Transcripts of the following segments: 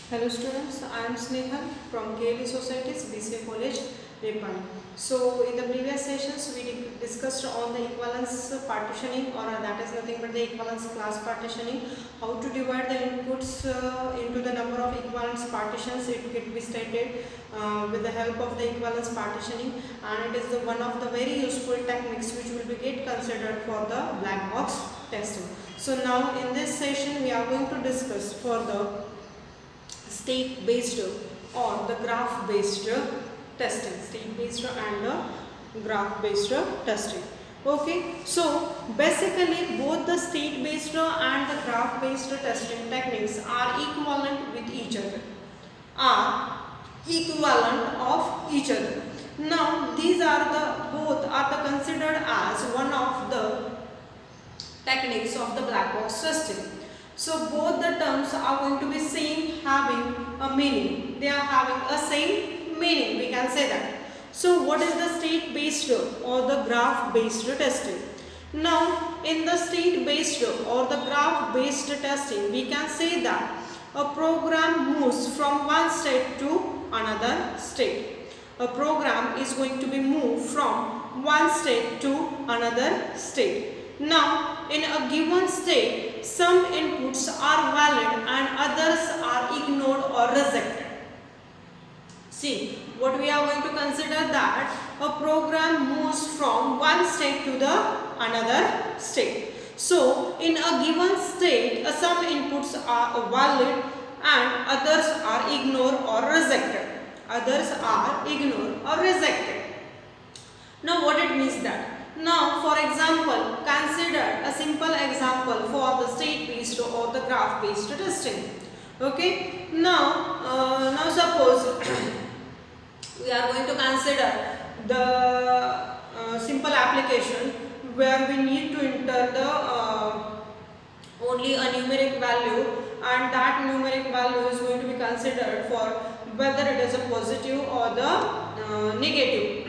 Hello students, I am Snehal from KLE Societies, BCA College, Nepal. So in the previous sessions we discussed on the equivalence partitioning, or that is nothing but the equivalence class partitioning, how to divide the inputs into the number of equivalence partitions. It can be stated with the help of the equivalence partitioning, and it is one of the very useful techniques which will be get considered for the black box testing. So now in this session we are going to discuss for the state-based or the graph-based testing, state-based and graph-based testing. Okay, so basically both the state-based and the graph-based testing techniques are equivalent with each other, Now these are both are considered as one of the techniques of the black box testing. So both the terms are going to be same, having a meaning. They are having a same meaning, we can say that. So what is the state-based or the graph-based testing? Now in the state-based or the graph-based testing, we can say that a program moves from one state to another state. A program is going to be moved from one state to another state. Now, in a given state, some inputs are valid and others are ignored or rejected. See, what we are going to consider that a program moves from one state to the another state. So, in a given state, some inputs are valid and others are ignored or rejected. Now, what it means that? Now, for example, consider a simple example for the state-based or the graph-based testing. Okay. Now suppose we are going to consider the simple application where we need to enter the only a numeric value, and that numeric value is going to be considered for whether it is a positive or the negative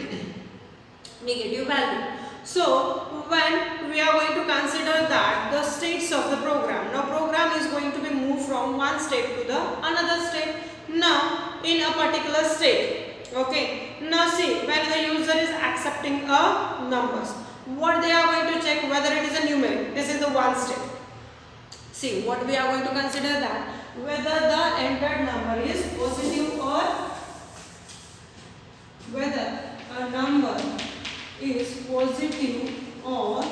value. So when we are going to consider that the states of the program, now program is going to be moved from one state to the another state. Now in a particular state, okay. Now see, when the user is accepting a numbers, what they are going to check whether it is a numeric. This is the one state. See, what we are going to consider that whether the entered number is positive or whether a number is positive or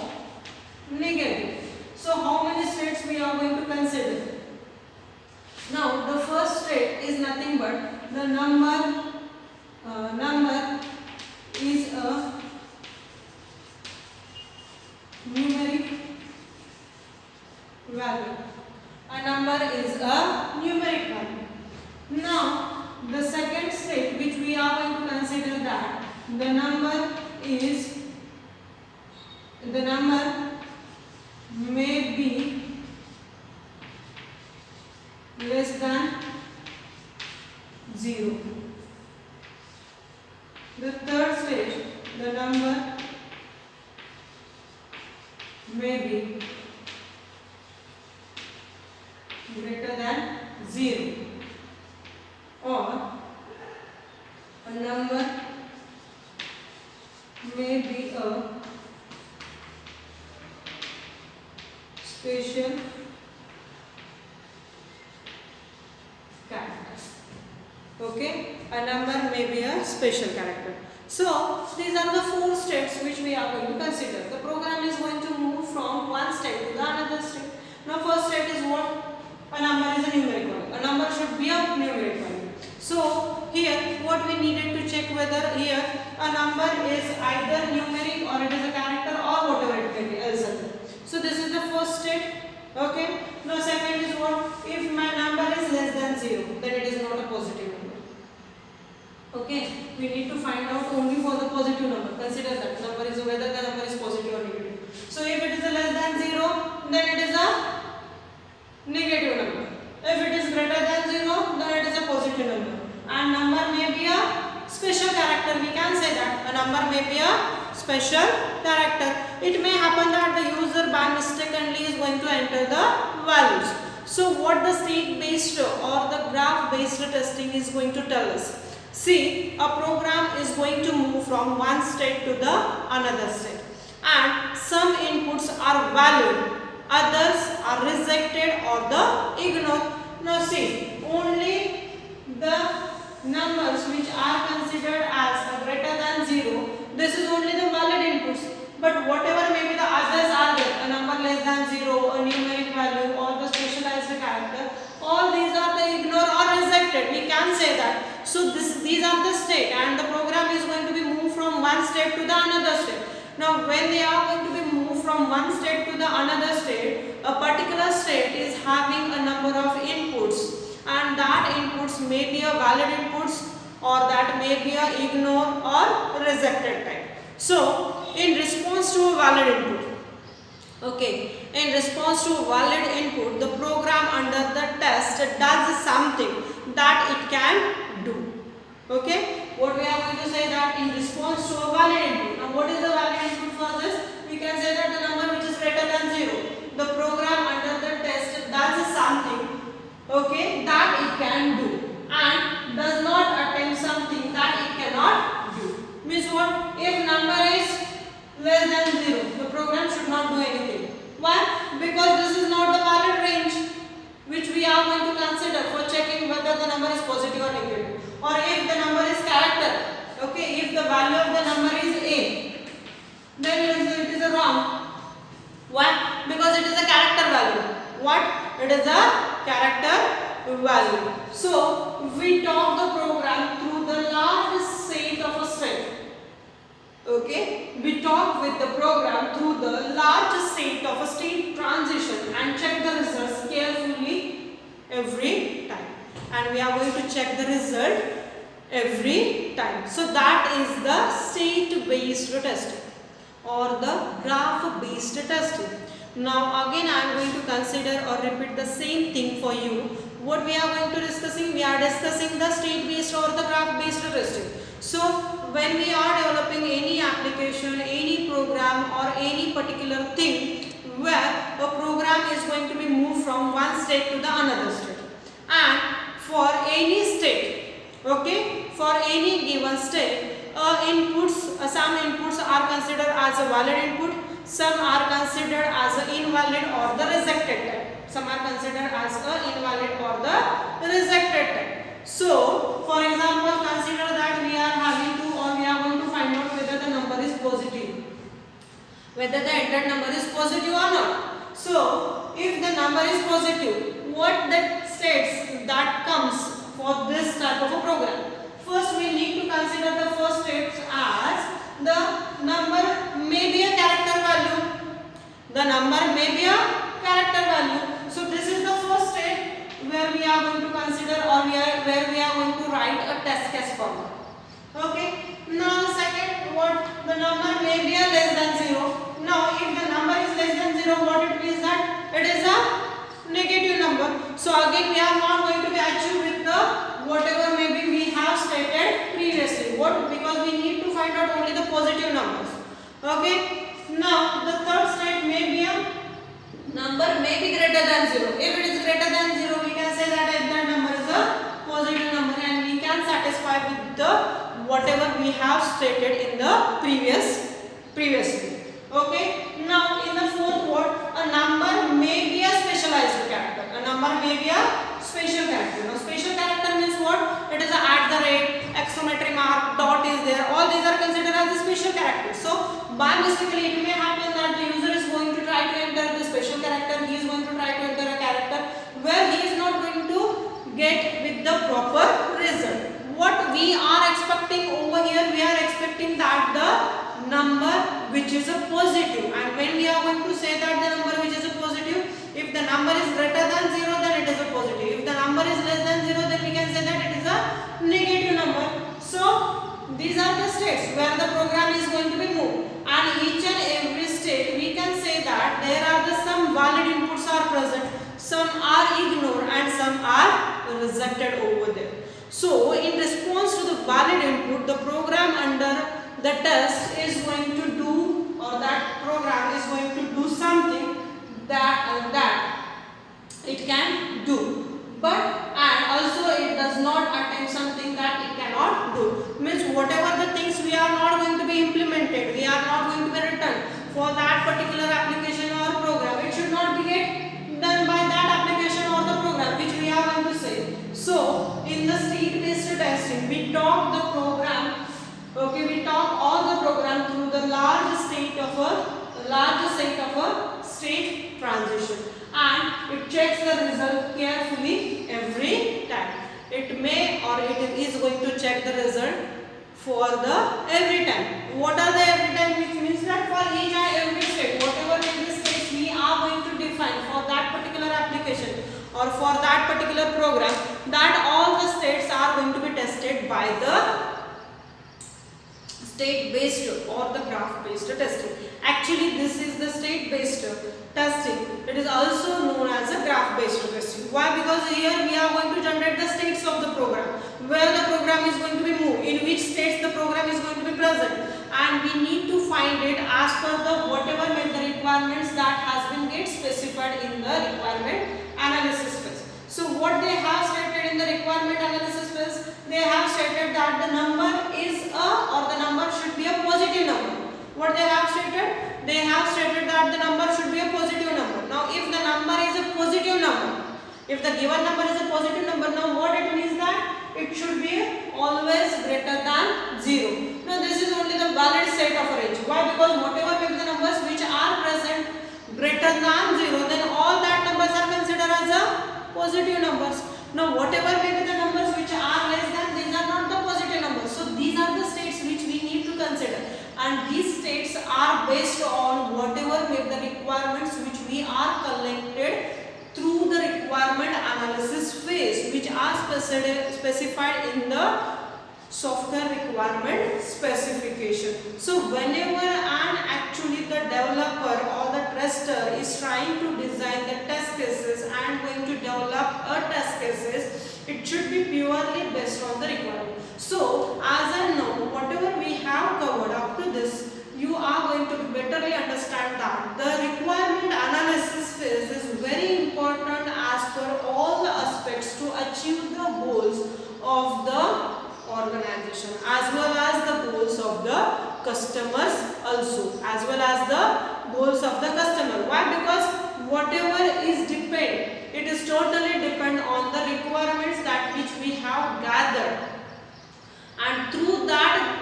negative. So how many states we are going to consider? Now the first state is nothing but the number is a numeric value. A number is a numeric value. Now the second state which we are going to consider that the number may be less than 0. The third stage, the number may be greater than 0, or a number may be a special character. Okay, a number may be a special character. So these are the four states which we are going to consider. The program is going to move from one state to the another state. Now first state is what? A number is a numeric value. A number should be a numeric value. So here what we needed to check whether here a number is either numeric or it is a character or whatever it may be else. So this is the first state. Okay. Now second is what? If my number is less than 0, then it is not a positive number. Okay. We need to find out only for the positive number. Consider that number is whether the number is positive or negative. So if it is a less than 0, then it is a negative number. If it is greater than 0, then it is a positive number. And number may be a special character. We can say that a number may be a special character. It may happen that the user by mistakenly is going to enter the values. So what the state-based or the graph-based testing is going to tell us? See, a program is going to move from one state to the another state, and some inputs are valid, others are rejected or the ignored. Now see, only the numbers which are considered as greater than 0, this is only the valid inputs. But whatever may be the others are there, a number less than 0, a numeric value or the specialized character, all these are the ignored or rejected. We can say that. So these are the state, and the program is going to be moved from one state to the another state. Now when they are going to be moved from one state to the another state, a particular state is having a number of inputs, and that inputs may be a valid inputs or that may be a ignored or rejected type. So in response to a valid input, in response to a valid input, the program under the test does something that it can do. What we are going to say that in response to a valid input. Now what is the valid input for this? We can say that the number which is greater than 0. The program under the test does something that it can do, and does not attempt something that it cannot do. Means what? If number is less than 0, the program should not do anything. Why? Because this is not the valid range which we are going to consider for checking whether the number is positive or negative. Or if the number is character, if the value of the number is A, then it is a wrong. Why? Because it is a character value. What? It is a character value. So we talk the program through the large set of a state. We talk with the program through the large set of a state transition and check the results carefully every time. And we are going to check the result every time. So that is the state-based testing or the graph-based testing. Now again I am going to consider or repeat the same thing for you. What we are going to discussing? We are discussing the state-based or the graph-based testing. So when we are developing any application, any program or any particular thing where a program is going to be moved from one state to the another state, and for any state, for any given state, some inputs are considered as a valid input, some are considered as an invalid or the rejected type. Some are considered as an invalid or the rejected type. So, for example, consider that we are having to, or we are going to find out whether the number is positive, whether the entered number is positive or not. So, if the number is positive, what the states that comes for this type of a program? First, we need to consider the first states as the number may be a character value. The number may be a character value. So, this is the first state where we are going to consider, or where we are going to write a test case format. Now second, what? The number may be a less than 0. Now if the number is less than 0, what it means that it is a negative number. So again we are not going to be achieved with the whatever maybe we have stated previously. What? Because we need to find out only the positive numbers. Now the third state may be a number may be greater than 0. If it is greater than 0, we can say that that number is a positive number, and we can satisfy with the whatever we have stated in the previously. Now in the fourth word, a number may be a specialized character. A number may be a special character. Now special character means what? It is a at the rate, exclamatory mark, dot is there. All these are considered as the special characters. So by mistakenly it may happen that the user is going to try to enter the special character, he is going to try to enter a character where he is not going to get with the proper result. What we are expecting over here, we are expecting that the number which is a positive, and when we are going to say that the number which is a positive, if the number is greater than 0, then it is a positive. If the number is less than 0, then we can say that it is a negative number. So these are the states where the program is going to be moved, and each and every state we can say that there are some valid inputs are present, some are ignored and some are rejected over there. So in response to the valid input, the program under the test is going to do, or that program is going to do something that it can do, but and also it does not attempt something that it cannot do. Means whatever the things we are not going to be implemented, we are not going to be written for that particular application or program, it should not be get done by that application or the program which we are going to say. So in the state-based testing, we talk the program, okay, we talk all the program through the large set of a state transition, and it checks the result carefully every time. It may or it is going to check the result for the every time. What are the every time? Which means that for each and every state, whatever in the states we are going to define for that particular application or for that particular program, that all the states are going to be tested by the state-based or the graph-based testing. Actually, this is the state-based testing. It is also known as a graph-based testing. Why? Because here we are going to generate the states of the program, where the program is going to be moved, in which states the program is going to be present, and we need to find it as per the whatever the requirements that has been get specified in the requirement analysis phase. So what they have stated in the requirement analysis phase, they have stated that the number is the number should be a positive number. What they have stated? They have stated that the number should be a positive number. Now if the number is a positive number, if the given number is a positive number, now what it means that it should be always greater than 0. Now this is only the valid set of a range. Why? Because whatever may be the numbers which are present greater than 0, then all that numbers are considered as a positive numbers. Now whatever may be the numbers which are less than, these are not the positive numbers. So these are the states which we need to consider, and these states are based on whatever may be the requirements which we are collected through the requirement analysis phase, which are specified in the software requirement specification. So whenever and actually the developer or the tester is trying to design the test cases and going to develop a test cases, it should be purely based on the requirement. So as I know, whatever we have covered up to this, you are going to betterly understand that the requirement analysis phase is very important as per all the aspects to achieve the goals of the organization, as well as the goals of the customers also, as well as the goals of the customer. Why? Because whatever is it is totally depend on the requirements that which we have gathered, and through that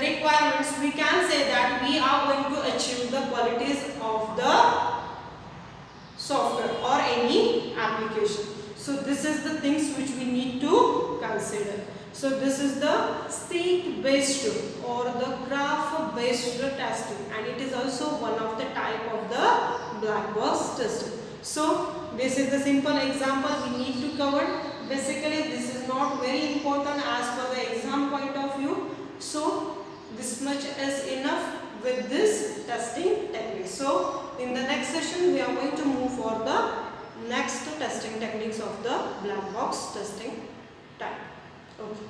requirements we can say that we are going to achieve the qualities of the software or any application. So this is the things which we need to consider. So this is the state-based or the graph-based testing, and it is also one of the type of the black box testing. So this is the simple example we need to cover. Basically this is not very important as per the exam point of view. So this much is enough with this testing technique. So in the next session we are going to move for the next testing techniques of the black box testing type. Okay.